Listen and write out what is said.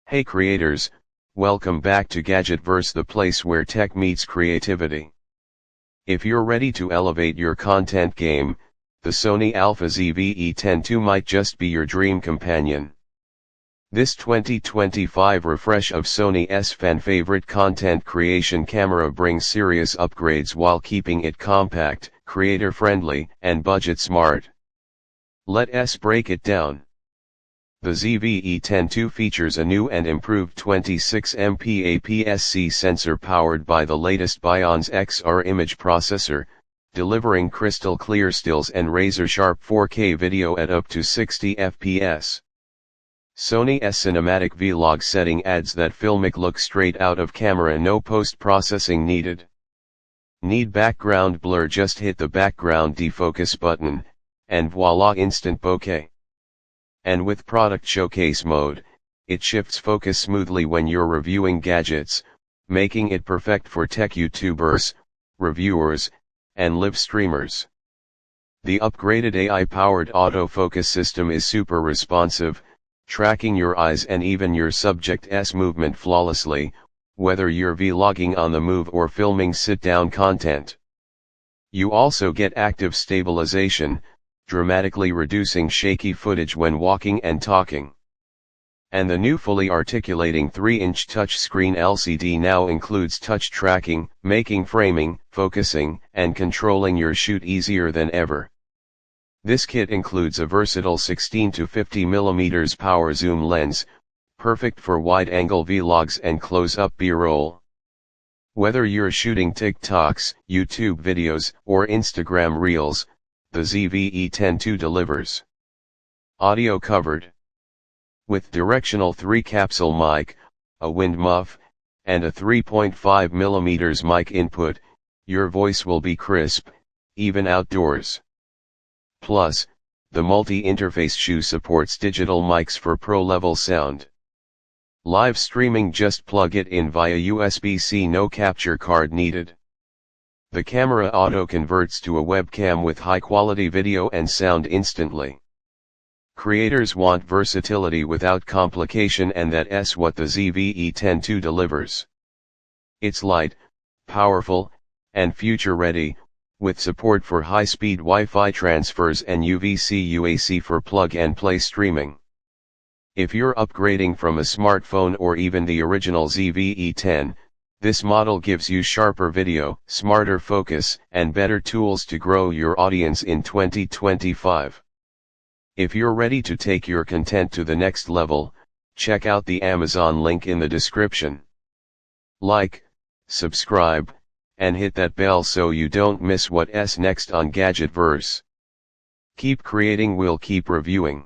Hey creators, welcome back to Gadgetverse, the place where tech meets creativity. If you're ready to elevate your content game, the Sony Alpha ZV-E10 II might just be your dream companion. This 2025 refresh of Sony's fan-favorite content creation camera brings serious upgrades while keeping it compact, creator-friendly, and budget-smart. Let's break it down. The ZV-E10 II features a new and improved 26MP APS-C sensor powered by the latest Bionz XR image processor, delivering crystal clear stills and razor-sharp 4K video at up to 60 FPS. Sony's cinematic vlog setting adds that filmic look straight out of camera, no post-processing needed. Need background blur? Just hit the background defocus button, and voila, instant bokeh. And with product showcase mode, it shifts focus smoothly when you're reviewing gadgets, making it perfect for tech YouTubers, reviewers, and live streamers. The upgraded AI-powered autofocus system is super responsive, tracking your eyes and even your subject's movement flawlessly, whether you're vlogging on the move or filming sit-down content. You also get Active Stabilization, dramatically reducing shaky footage when walking and talking. And the new fully articulating 3-inch touchscreen LCD now includes touch tracking, making framing, focusing, and controlling your shoot easier than ever. This kit includes a versatile 16 to 50mm power zoom lens, perfect for wide-angle vlogs and close-up B-roll. Whether you're shooting TikToks, YouTube videos, or Instagram Reels, the ZV-E10 II delivers. Audio covered. With directional 3-capsule mic, a wind muff, and a 3.5mm mic input, your voice will be crisp, even outdoors. Plus, the multi-interface shoe supports digital mics for pro-level sound. Live streaming: just plug it in via USB-C, no capture card needed. The camera auto-converts to a webcam with high-quality video and sound instantly. Creators want versatility without complication, and that's what the ZV-E10 II delivers. It's light, powerful, and future-ready, with support for high-speed Wi-Fi transfers and UVC/UAC for plug-and-play streaming. If you're upgrading from a smartphone or even the original ZV-E10, this model gives you sharper video, smarter focus, and better tools to grow your audience in 2025. If you're ready to take your content to the next level, check out the Amazon link in the description. Like, subscribe, and hit that bell so you don't miss what's next on Gadgetverse. Keep creating, we'll keep reviewing.